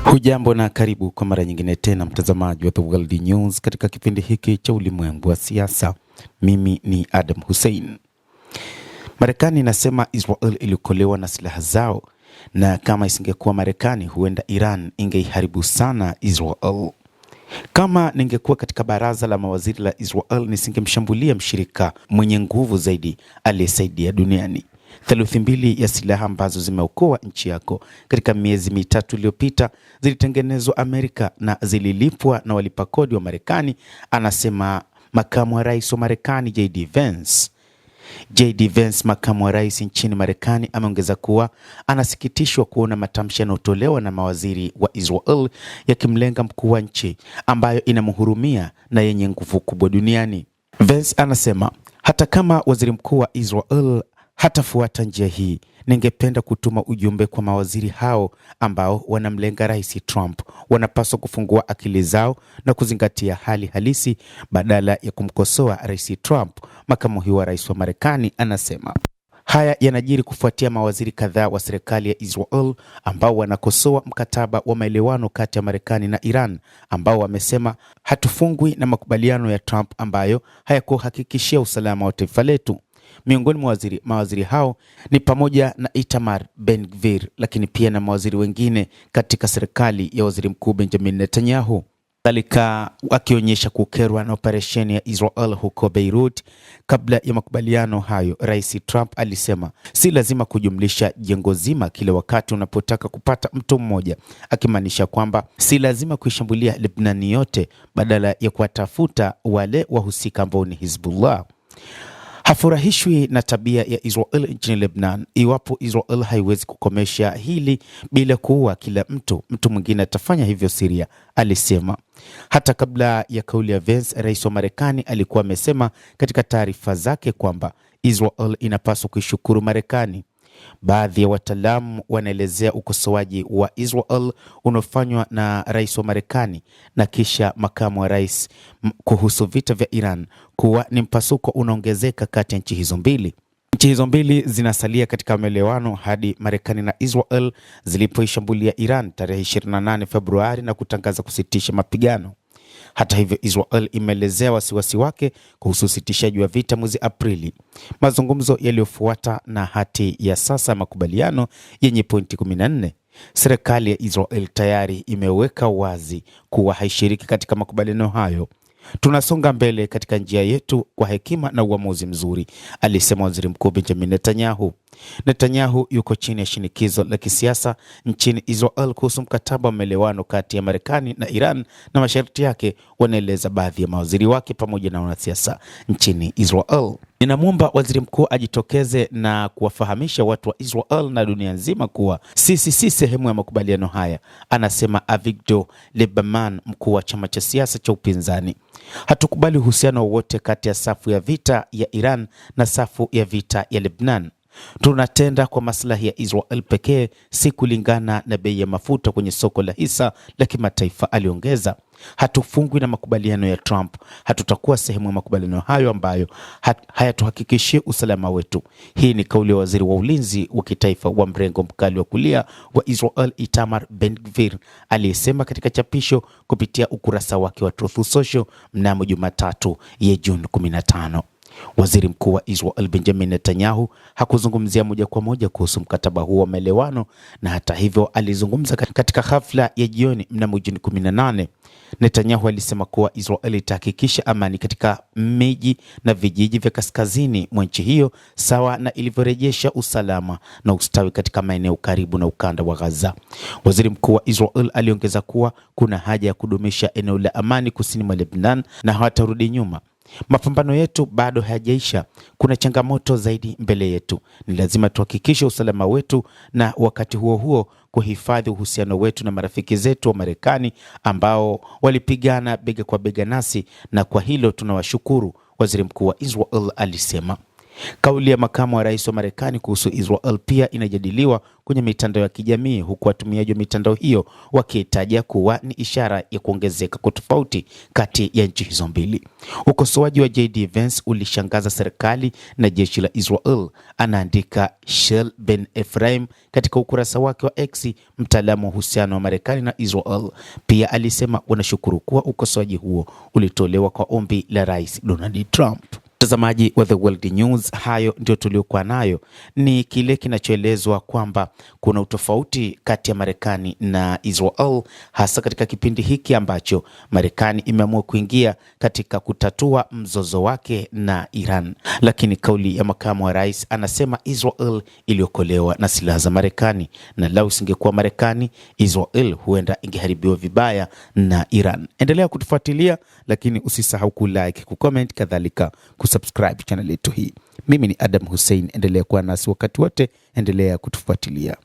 Hujambo na karibu kwa mara nyingine tena mtazamaji wa The World News katika kipindi hiki cha ulimwengu wa siasa. Mimi ni Adam Hussein. Marekani inasema Israel ilikolewa na silaha zao, na kama isingekuwa Marekani huenda Iran ingeiharibu sana Israel. Kama ningekuwa katika baraza la mawaziri la Israel nisingemshambulia mshirika mwenye nguvu zaidi aliyesaidia duniani. Theluthi mbili ya silaha ambazo zimeokoa nchi yako katika miezi mitatu iliyopita zilitengenezwa Amerika na zililipwa na walipa kodi wa Marekani, anasema makamu wa rais wa Marekani JD Vance. JD Vance, makamu wa rais nchini Marekani, ameongeza kuwa anasikitishwa kuona matamshi yanayotolewa na mawaziri wa Israel yakimlenga mkuu wa nchi ambayo inamhurumia na yenye nguvu kubwa duniani. Vance anasema hata kama waziri mkuu wa Israel hatafuata njia hii, ningependa kutuma ujumbe kwa mawaziri hao ambao wanamlenga Rais Trump. Wanapaswa kufungua akili zao na kuzingatia hali halisi badala ya kumkosoa Rais Trump, makamu huyo wa rais wa Marekani anasema. Haya yanajiri kufuatia mawaziri kadhaa wa serikali ya Israel ambao wanakosoa mkataba wa maelewano kati ya Marekani na Iran, ambao wamesema hatufungwi na makubaliano ya Trump ambayo hayakuhakikishia usalama wa taifa letu. Miongoni mwa mawaziri hao ni pamoja na Itamar Ben-Gvir, lakini pia na mawaziri wengine katika serikali ya waziri mkuu Benjamin Netanyahu. Kadhalika akionyesha kukerwa na operesheni ya Israel huko Beirut. Kabla ya makubaliano hayo, Rais Trump alisema si lazima kujumlisha jengo zima kila wakati unapotaka kupata mtu mmoja, akimaanisha kwamba si lazima kuishambulia Lebanon yote badala ya kuwatafuta wale wahusika ambao ni Hezbollah. Hafurahishwi na tabia ya Israel nchini Lebanon. Iwapo Israel haiwezi kukomesha hili bila kuua kila mtu mwingine atafanya hivyo Syria, alisema. Hata kabla ya kauli ya Vance, rais wa Marekani alikuwa amesema katika taarifa zake kwamba Israel inapaswa kuishukuru Marekani. Baadhi ya wataalamu wanaelezea ukosoaji wa Israel unaofanywa na rais wa Marekani na kisha makamu wa rais kuhusu vita vya Iran kuwa ni mpasuko unaongezeka kati ya nchi hizo mbili. Nchi hizo mbili zinasalia katika maelewano hadi Marekani na Israel zilipoishambulia Iran tarehe 28 Februari na kutangaza kusitisha mapigano. Hata hivyo, Israel imeelezea wasiwasi wake kuhusu usitishaji wa vita mwezi Aprili. Mazungumzo yaliyofuata na hati ya sasa ya makubaliano yenye pointi 14. Serikali ya Israel tayari imeweka wazi kuwa haishiriki katika makubaliano hayo. Tunasonga mbele katika njia yetu kwa hekima na uamuzi mzuri, alisema waziri mkuu Benjamin Netanyahu. Netanyahu yuko chini ya shinikizo la kisiasa nchini Israel kuhusu mkataba wa maelewano kati ya Marekani na Iran na masharti yake, wanaeleza baadhi ya mawaziri wake pamoja na wanasiasa nchini Israel. Ninamwomba waziri mkuu ajitokeze na kuwafahamisha watu wa Israel na dunia nzima kuwa sisi si sehemu ya makubaliano haya, anasema Avigdor Lieberman, mkuu wa chama cha siasa cha upinzani. Hatukubali uhusiano wowote kati ya safu ya vita ya Iran na safu ya vita ya Lebanon. Tunatenda kwa maslahi ya Israel pekee, si kulingana na bei ya mafuta kwenye soko la hisa la kimataifa, aliongeza. Hatufungwi na makubaliano ya Trump. Hatutakuwa sehemu ya makubaliano hayo ambayo hayatuhakikishie usalama wetu. Hii ni kauli ya waziri wa ulinzi wa kitaifa wa mrengo mkali wa kulia wa Israel Itamar Ben-Gvir, aliyesema katika chapisho kupitia ukurasa wake wa Truth Social mnamo Jumatatu ya Juni 15. Waziri mkuu wa Israel Benjamin Netanyahu hakuzungumzia moja kwa moja kuhusu mkataba huo wa maelewano, na hata hivyo alizungumza katika hafla ya jioni mnamo Juni 18. Netanyahu alisema kuwa Israel itahakikisha amani katika miji na vijiji vya kaskazini mwa nchi hiyo, sawa na ilivyorejesha usalama na ustawi katika maeneo karibu na ukanda wa Gaza. Waziri mkuu wa Israel aliongeza kuwa kuna haja ya kudumisha eneo la amani kusini mwa Lebanon na hawatarudi nyuma. Mapambano yetu bado hayajaisha. Kuna changamoto zaidi mbele yetu. Ni lazima tuhakikishe usalama wetu na wakati huo huo kuhifadhi uhusiano wetu na marafiki zetu wa Marekani ambao walipigana bega kwa bega nasi, na kwa hilo tunawashukuru, waziri mkuu wa Israel alisema. Kauli ya makamu wa rais wa Marekani kuhusu Israel pia inajadiliwa kwenye mitandao ya kijamii, huku watumiaji wa mitandao hiyo wakitaja kuwa ni ishara ya kuongezeka kwa tofauti kati ya nchi hizo mbili. Ukosoaji wa JD Vance ulishangaza serikali na jeshi la Israel, anaandika Shel Ben Ephraim katika ukurasa wake wa X. Mtaalamu wa uhusiano wa Marekani na Israel pia alisema wanashukuru kuwa ukosoaji huo ulitolewa kwa ombi la Rais Donald Trump. Mtazamaji wa The World News, hayo ndio tuliokuwa nayo. Ni kile kinachoelezwa kwamba kuna utofauti kati ya Marekani na Israel, hasa katika kipindi hiki ambacho Marekani imeamua kuingia katika kutatua mzozo wake na Iran. Lakini kauli ya makamu wa rais anasema Israel iliokolewa na silaha za Marekani, na lau isingekuwa Marekani, Israel huenda ingeharibiwa vibaya na Iran. Endelea kutufuatilia, lakini usisahau kulike, kucomment, kadhalika subscribe channel yetu hii. Mimi ni Adam Hussein, endelea kuwa nasi wakati wote, endelea kutufuatilia.